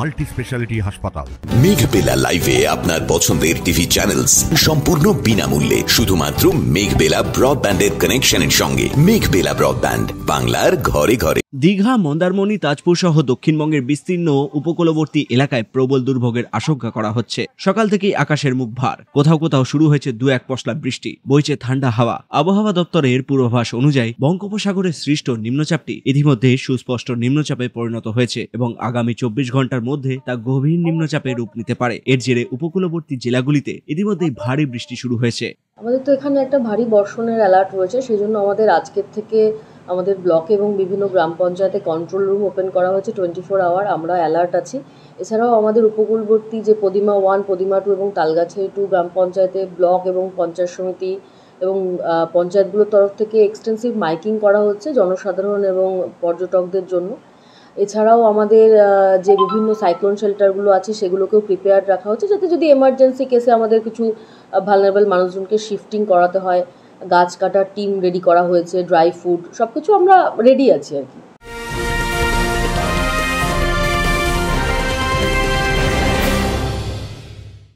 Multi speciality হাসপাতাল। মেঘবেলা লাইভে আপনার পছন্দের টিভি চ্যানেলস সম্পূর্ণ বিনামূল্যে শুধুমাত্র মেঘবেলা ব্রডব্যান্ডের কানেকশনের সঙ্গে। মেঘবেলা ব্রডব্যান্ড, বাংলার ঘরে ঘরে। দীঘা, মন্দারমণি, তাজপুর সহ দক্ষিণবঙ্গের বিস্তীর্ণ উপকূলবর্তী এলাকায় প্রবল দুর্ভোগের আশঙ্কা করা হচ্ছে। সকাল থেকেই আকাশের মুখ ভার, কোথাও কোথাও শুরু হয়েছে দু এক পশলা বৃষ্টি, বইছে ঠান্ডা হাওয়া। আবহাওয়া দপ্তরের পূর্বাভাস অনুযায়ী বঙ্গোপসাগরে সৃষ্ট নিম্নচাপটি ইতিমধ্যে সুস্পষ্ট নিম্নচাপে পরিণত হয়েছে এবং আগামী 24 ঘন্টার মধ্যে তা গভীর নিম্নচাপে রূপ নিতে পারে। এর জেরে উপকূলবর্তী জেলাগুলিতে ইতিমধ্যেই ভারী বৃষ্টি শুরু হয়েছে। আমাদের তো এখানে একটা ভারী বর্ষণের অ্যালার্ট রয়েছে, সেই জন্য আমাদের আজকের থেকে আমাদের ব্লকে এবং বিভিন্ন গ্রাম পঞ্চায়েতে কন্ট্রোল রুম ওপেন করা হয়েছে 24 আওয়ার। আমরা অ্যালার্ট আছি। এছাড়াও আমাদের উপকূলবর্তী যে পদিমা 1, পদিমা 2 এবং তালগাছি 2 গ্রাম পঞ্চায়েতে ব্লক এবং পঞ্চায়েত সমিতি এবং পঞ্চায়েতগুলোর তরফ থেকে এক্সটেন্সিভ মাইকিং করা হচ্ছে জনসাধারণ এবং পর্যটকদের জন্য। এছাড়াও আমাদের যে বিভিন্ন সাইক্লোন শেল্টারগুলো আছে সেগুলোকেও প্রিপেয়ার্ড রাখা হচ্ছে, যাতে যদি এমার্জেন্সি কেসে আমাদের কিছু ভালনারেবল মানুষজনকে শিফটিং করাতে হয়। গাছ কাটার টিম রেডি করা হয়েছে, ড্রাই ফুড সব কিছু আমরা রেডি আছি আর কি।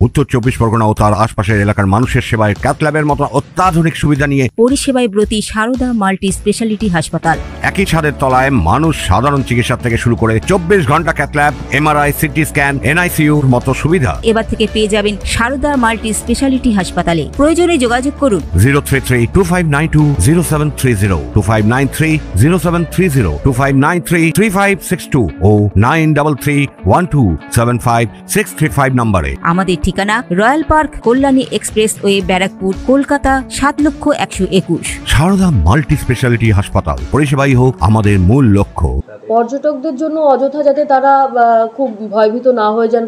উত্তর 24 পরগনা ও তার আশপাশের এলাকার মানুষের সেবায় ক্যাথ ল্যাবের মতো অত্যাধুনিক সুবিধা নিয়ে পরিষেবায় ব্রতী সারদা মাল্টি স্পেশালিটি হাসপাতাল। একই ছাদের তলায় মানুষ সাধারণ চিকিৎসা থেকে শুরু করে 24 ঘন্টা cath lab, MRI, CT scan, এনআইসিইউর মতো সুবিধা এবার থেকে পেয়ে যাবেন সারদা মাল্টি স্পেশালিটি হাসপাতালে। প্রয়োজনে যোগাযোগ করুন 033-2592-0730, 2593-0730, 2593-3562 ও 9331275635 নম্বরে। আমাদের ঠিকানা Royal Park, Kalyani expressway, Barrackpore, Kolkata 7,01,21। Sarada multi speciality হাসপাতাল, পরিষেবাই হোক আমাদের মূল লক্ষ্য। পর্যটকদের জন্য অযথা যাতে তারা খুব ভয়ভীত না হয়ে যান,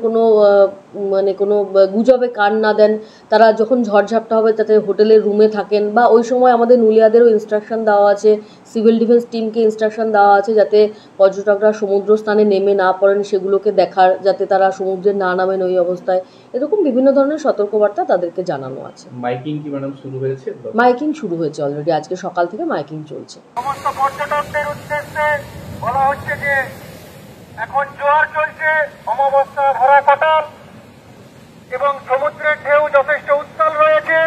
কোনো গুজবে কান না দেন। তারা যখন ঝড়ঝাপটা হবে যাতে হোটেলের রুমে থাকেন, বা ওই সময় আমাদের নুলিয়াদেরও ইনস্ট্রাকশন দেওয়া আছে, সিভিল ডিফেন্স টিমকে ইনস্ট্রাকশন দেওয়া আছে যাতে পর্যটকরা সমুদ্র স্থানে নেমে না পড়েন, সেগুলোকে দেখার, যাতে তারা সমুদ্রে না নামেন ওই অবস্থায়। এরকম বিভিন্ন ধরনের সতর্কবার্তা তাদেরকে জানানো আছে। মাইকিং কি ম্যাডাম শুরু হয়েছে? মাইকিং শুরু হয়েছে অলরেডি, আজকে সকাল থেকে মাইকিং চলছে। সমস্ত পর্যটকদের উদ্দেশ্যে বলা হচ্ছে যে এখন জোয়ার চলছে, অমাবস্যা ভরা কাটাল এবং সমুদ্রের ঢেউ যথেষ্ট উত্তাল রয়েছে।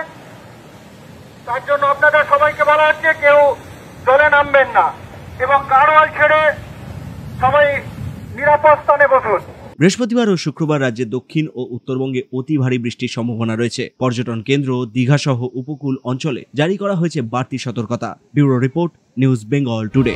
তার জন্য আপনাদের সবাইকে বলা হচ্ছে কেউ জলে নামবেন না এবং গাড়োয়াল ছেড়ে সবাই নিরাপদ স্থানে বসুন। বৃহস্পতিবার ও শুক্রবার রাজ্যের দক্ষিণ ও উত্তরবঙ্গে অতি ভারী বৃষ্টির সম্ভাবনা রয়েছে। পর্যটন কেন্দ্র দীঘা সহ উপকূল অঞ্চলে জারি করা হয়েছে বাড়তি সতর্কতা। Bureau report, news Bengal today.